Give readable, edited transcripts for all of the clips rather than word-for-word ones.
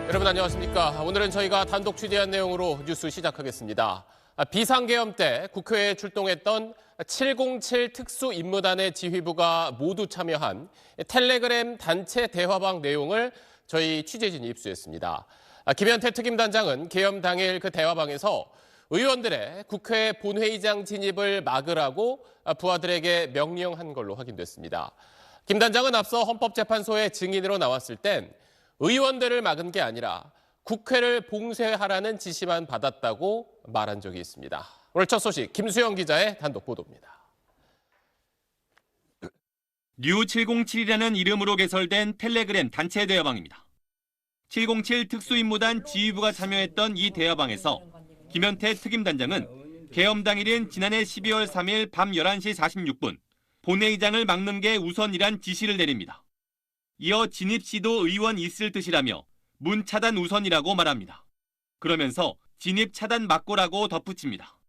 여러분 안녕하십니까. 오늘은 저희가 단독 취재한 내용으로 뉴스 시작하겠습니다. 비상계엄 때 국회에 출동했던 707 특수임무단의 지휘부가 모두 참여한 텔레그램 단체 대화방 내용을 저희 취재진이 입수했습니다. 김현태 특임단장은 계엄 당일 그 대화방에서 의원들의 국회 본회의장 진입을 막으라고 부하들에게 명령한 걸로 확인됐습니다. 김 단장은 앞서 헌법재판소에 증인으로 나왔을 땐 의원들을 막은 게 아니라 국회를 봉쇄하라는 지시만 받았다고 말한 적이 있습니다. 오늘 첫 소식 김수영 기자의 단독 보도입니다. 뉴707이라는 이름으로 개설된 텔레그램 단체 대화방입니다. 707 특수임무단 지휘부가 참여했던 이 대화방에서 김현태 특임단장은 계엄 당일인 지난해 12월 3일 밤 11시 46분 본회의장을 막는 게 우선이란 지시를 내립니다. 이어 진입 시도 의원 있을 듯이라며 문 차단 우선이라고 말합니다. 그러면서 진입 차단 막고라고 덧붙입니다.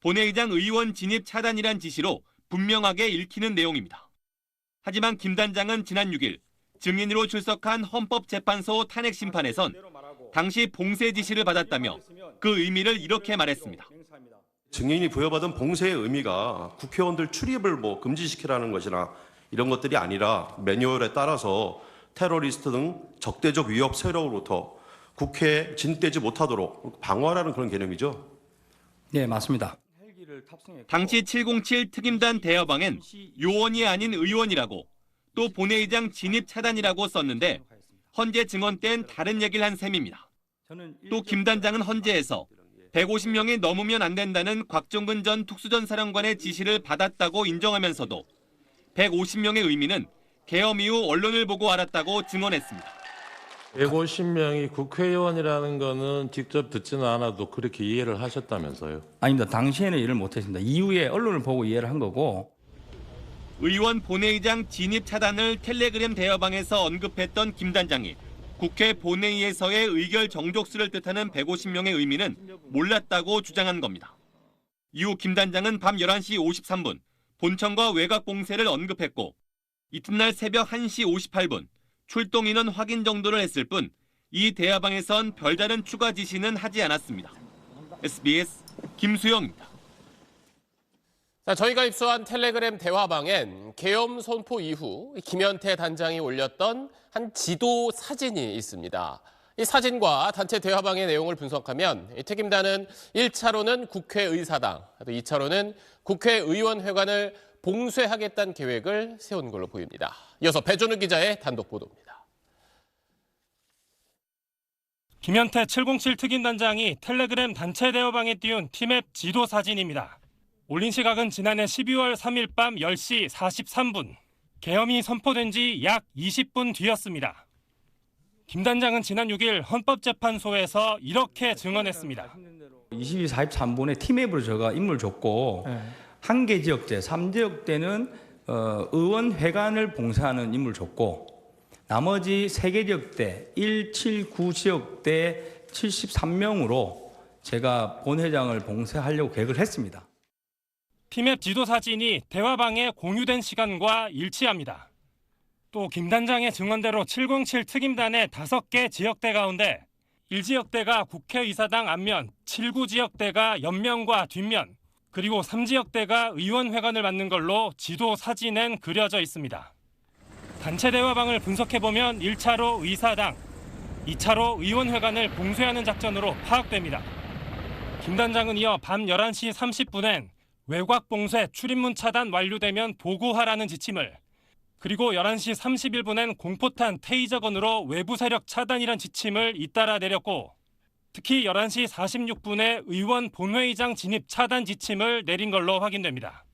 본회의장 의원 진입 차단이란 지시로 분명하게 읽히는 내용입니다. 하지만 김 단장은 지난 6일 증인으로 출석한 헌법재판소 탄핵 심판에선 당시 봉쇄 지시를 받았다며 그 의미를 이렇게 말했습니다. 증인이 부여받은 봉쇄의 의미가 국회의원들 출입을 금지시키라는 것이나 이런 것들이 아니라 매뉴얼에 따라서 테러리스트 등 적대적 위협 세력으로부터 국회에 진입되지 못하도록 방어하라는 그런 개념이죠. 네, 맞습니다. 당시 707 특임단 대화방엔 요원이 아닌 의원이라고 또 본회의장 진입 차단이라고 썼는데 헌재 증언 땐 다른 얘기를 한 셈입니다. 또 김 단장은 헌재에서 150명이 넘으면 안 된다는 곽종근 전 특수전 사령관의 지시를 받았다고 인정하면서도 150명의 의미는 계엄 이후 언론을 보고 알았다고 증언했습니다. 150명이 국회의원이라는 거는 직접 듣지는 않아도 그렇게 이해를 하셨다면서요? 아닙니다. 당시에는 이해를 못했습니다. 이후에 언론을 보고 이해를 한 거고. 의원 본회의장 진입 차단을 텔레그램 대화방에서 언급했던 김 단장이 국회 본회의에서의 의결 정족수를 뜻하는 150명의 의미는 몰랐다고 주장한 겁니다. 이후 김 단장은 밤 11시 53분 본청과 외곽 봉쇄를 언급했고 이튿날 새벽 1시 58분 출동 인원 확인 정도를 했을 뿐 이 대화방에선 별다른 추가 지시는 하지 않았습니다. SBS 김수영입니다. 저희가 입수한 텔레그램 대화방엔 계엄 선포 이후 김현태 단장이 올렸던 한 지도 사진이 있습니다. 이 사진과 단체 대화방의 내용을 분석하면 특임단은 1차로는 국회의사당, 또 2차로는 국회의원회관을 봉쇄하겠다는 계획을 세운 걸로 보입니다. 이어서 배준우 기자의 단독 보도입니다. 김현태 707 특임단장이 텔레그램 단체 대화방에 띄운 티맵 지도 사진입니다. 올린 시각은 지난해 12월 3일 밤 10시 43분. 계엄이 선포된 지 약 20분 뒤였습니다. 김 단장은 지난 6일 헌법재판소에서 이렇게 증언했습니다. 22, 43분에 티맵으로 제가 임무를 줬고 한 개 지역대, 3지역대는 의원회관을 봉쇄하는 임무를 줬고 나머지 3개 지역대, 1, 7, 9 지역대 73명으로 제가 본회장을 봉쇄하려고 계획을 했습니다. 티맵 지도 사진이 대화방에 공유된 시간과 일치합니다. 또 김 단장의 증언대로 707 특임단의 5개 지역대 가운데 1지역대가 국회의사당 앞면, 7구지역대가 옆면과 뒷면, 그리고 3지역대가 의원회관을 맡는 걸로 지도 사진엔 그려져 있습니다. 단체 대화방을 분석해보면 1차로 의사당, 2차로 의원회관을 봉쇄하는 작전으로 파악됩니다. 김 단장은 이어 밤 11시 30분엔 외곽 봉쇄 출입문 차단 완료되면 보고하라는 지침을, 그리고 11시 31분엔 공포탄 테이저건으로 외부 세력 차단이란 지침을 잇따라 내렸고 특히 11시 46분에 의원 본회의장 진입 차단 지침을 내린 걸로 확인됩니다.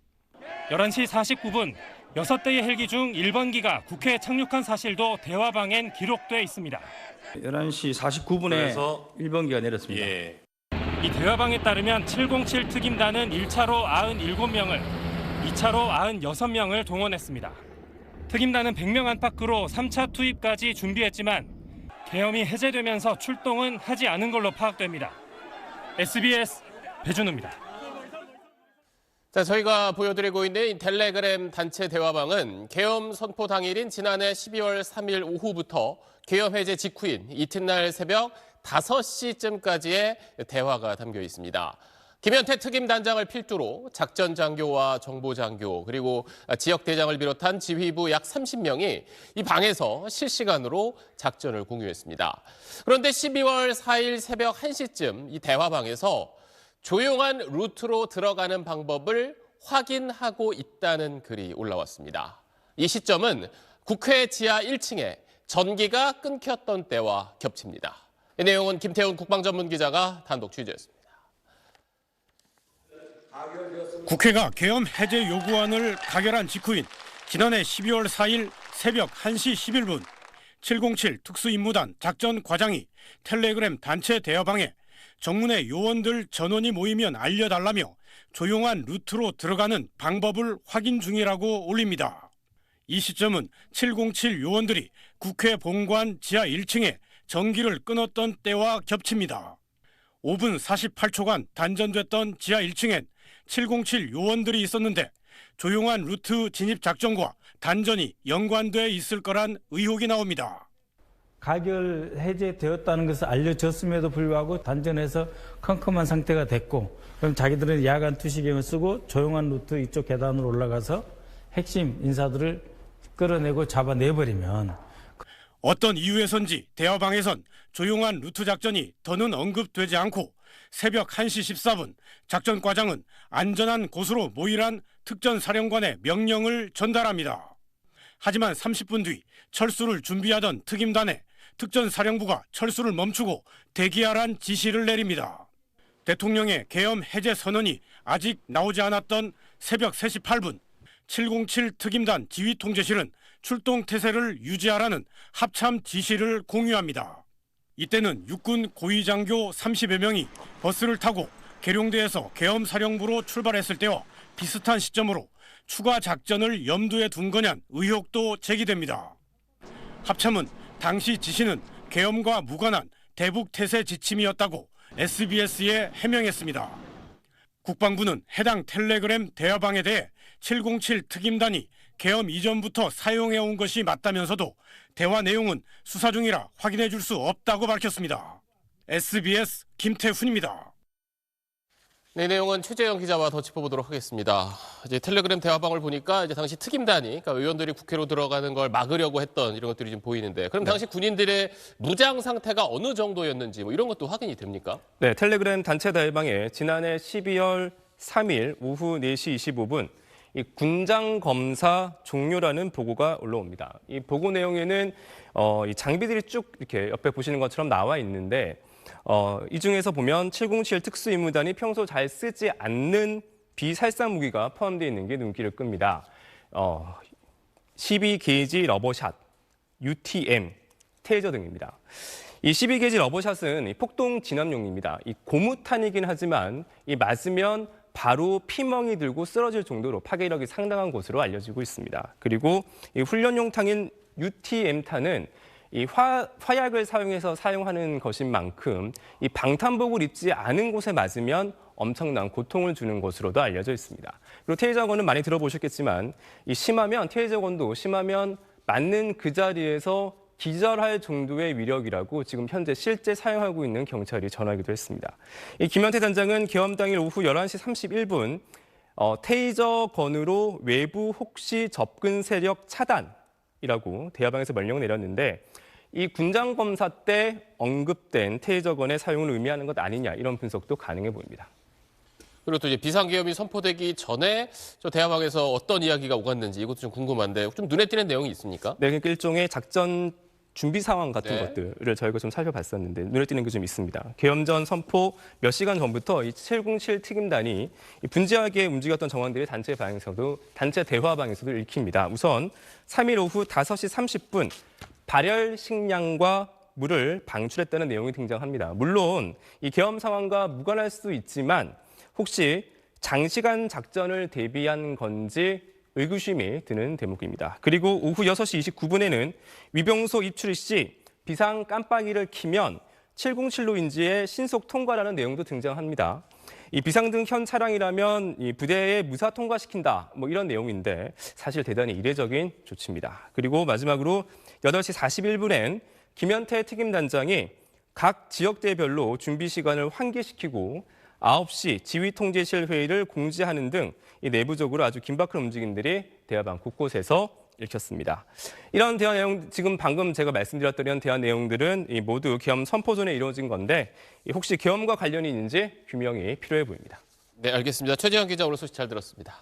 11시 49분 6대의 헬기 중 1번기가 국회에 착륙한 사실도 대화방엔 기록돼 있습니다. 11시 49분에 1번기가 내렸습니다. 이 대화방에 따르면 707 특임단은 1차로 97명을, 2차로 96명을 동원했습니다. 특임단은 100명 안팎으로 3차 투입까지 준비했지만 계엄이 해제되면서 출동은 하지 않은 걸로 파악됩니다. SBS 배준우입니다. 자, 저희가 보여드리고 있는 이 텔레그램 단체 대화방은 계엄 선포 당일인 지난해 12월 3일 오후부터 계엄 해제 직후인 이튿날 새벽 5시쯤까지의 대화가 담겨 있습니다. 김현태 특임단장을 필두로 작전 장교와 정보 장교 그리고 지역 대장을 비롯한 지휘부 약 30명이 이 방에서 실시간으로 작전을 공유했습니다. 그런데 12월 4일 새벽 1시쯤 이 대화방에서 조용한 루트로 들어가는 방법을 확인하고 있다는 글이 올라왔습니다. 이 시점은 국회 지하 1층에 전기가 끊겼던 때와 겹칩니다. 이 내용은 김태훈 국방전문기자가 단독 취재했습니다. 국회가 계엄 해제 요구안을 가결한 직후인 지난해 12월 4일 새벽 1시 11분 707 특수임무단 작전과장이 텔레그램 단체 대화방에 정문의 요원들 전원이 모이면 알려달라며 조용한 루트로 들어가는 방법을 확인 중이라고 올립니다. 이 시점은 707 요원들이 국회 본관 지하 1층에 전기를 끊었던 때와 겹칩니다. 5분 48초간 단전됐던 지하 1층엔 707 요원들이 있었는데 조용한 루트 진입 작전과 단전이 연관돼 있을 거란 의혹이 나옵니다. 가결 해제되었다는 것을 알려졌음에도 불구하고 단전에서 컴컴한 상태가 됐고, 그럼 자기들은 야간 투시경을 쓰고 조용한 루트 이쪽 계단으로 올라가서 핵심 인사들을 끌어내고 잡아내버리면, 어떤 이유에선지 대화방에선 조용한 루트 작전이 더는 언급되지 않고 새벽 1시 14분 작전과장은 안전한 곳으로 모이란 특전사령관의 명령을 전달합니다. 하지만 30분 뒤 철수를 준비하던 특임단에 특전사령부가 철수를 멈추고 대기하란 지시를 내립니다. 대통령의 계엄 해제 선언이 아직 나오지 않았던 새벽 3시 8분 707 특임단 지휘통제실은 출동 태세를 유지하라는 합참 지시를 공유합니다. 이때는 육군 고위장교 30여 명이 버스를 타고 계룡대에서 계엄사령부로 출발했을 때와 비슷한 시점으로 추가 작전을 염두에 둔 거냐는 의혹도 제기됩니다. 합참은 당시 지시는 계엄과 무관한 대북 태세 지침이었다고 SBS에 해명했습니다. 국방부는 해당 텔레그램 대화방에 대해 707 특임단이 계엄 이전부터 사용해온 것이 맞다면서도 대화 내용은 수사 중이라 확인해 줄 수 없다고 밝혔습니다. SBS 김태훈입니다. 네, 내용은 최재영 기자와 더 짚어보도록 하겠습니다. 이제 텔레그램 대화방을 보니까 이제 당시 특임단이, 그러니까 의원들이 국회로 들어가는 걸 막으려고 했던 이런 것들이 좀 보이는데, 그럼 당시 군인들의 무장 상태가 어느 정도였는지 뭐 이런 것도 확인이 됩니까? 네, 텔레그램 단체 대화방에 지난해 12월 3일 오후 4시 25분 이 군장 검사 종료라는 보고가 올라옵니다. 이 보고 내용에는 이 장비들이 쭉 이렇게 옆에 보시는 것처럼 나와 있는데. 이 중에서 보면 707 특수임무단이 평소 잘 쓰지 않는 비살상 무기가 포함되어 있는 게 눈길을 끕니다. 12게이지 러버샷, UTM, 테이저 등입니다. 이 12게이지 러버샷은 폭동 진압용입니다. 이 고무탄이긴 하지만 이 맞으면 바로 피멍이 들고 쓰러질 정도로 파괴력이 상당한 것으로 알려지고 있습니다. 그리고 이 훈련용 탄인 UTM탄은 이 화약을 사용해서 사용하는 것인 만큼 이 방탄복을 입지 않은 곳에 맞으면 엄청난 고통을 주는 것으로도 알려져 있습니다. 그리고 테이저건은 많이 들어보셨겠지만 테이저건도 심하면 맞는 그 자리에서 기절할 정도의 위력이라고 지금 현재 실제 사용하고 있는 경찰이 전하기도 했습니다. 이 김현태 단장은 계엄 당일 오후 11시 31분 테이저건으로 외부 혹시 접근 세력 차단이라고 대화방에서 명령을 내렸는데 이 군장 검사 때 언급된 테이저건의 사용을 의미하는 것 아니냐 이런 분석도 가능해 보입니다. 그리고 또 이제 비상계엄이 선포되기 전에 저 대화방에서 어떤 이야기가 오갔는지 이것도 좀 궁금한데 좀 눈에 띄는 내용이 있습니까? 네, 그러니까 일종의 작전 준비 상황 같은 네. 것들을 저희가 좀 살펴봤었는데 눈에 띄는 게 좀 있습니다. 계엄 전 선포 몇 시간 전부터 이 707 특임단이 분주하게 움직였던 정황들이 단체 대화방에서도 읽힙니다. 우선 3일 오후 5시 30분 발열 식량과 물을 방출했다는 내용이 등장합니다. 물론 이 계엄 상황과 무관할 수도 있지만 혹시 장시간 작전을 대비한 건지 의구심이 드는 대목입니다. 그리고 오후 6시 29분에는 위병소 입출 시 비상 깜빡이를 켜면 707로 인지해 신속 통과라는 내용도 등장합니다. 이 비상등 현 차량이라면 이 부대에 무사 통과시킨다, 이런 내용인데 사실 대단히 이례적인 조치입니다. 그리고 마지막으로 8시 41분엔 김현태 특임단장이 각 지역대별로 준비 시간을 환기시키고 9시 지휘통제실 회의를 공지하는 등 이 내부적으로 아주 긴박한 움직임들이 대화방 곳곳에서 읽혔습니다. 이런 대화 내용, 지금 방금 제가 말씀드렸던 이런 대화 내용들은 모두 계엄 선포 전에 이루어진 건데 혹시 계엄과 관련이 있는지 규명이 필요해 보입니다. 네, 알겠습니다. 최재형 기자 오늘 소식 잘 들었습니다.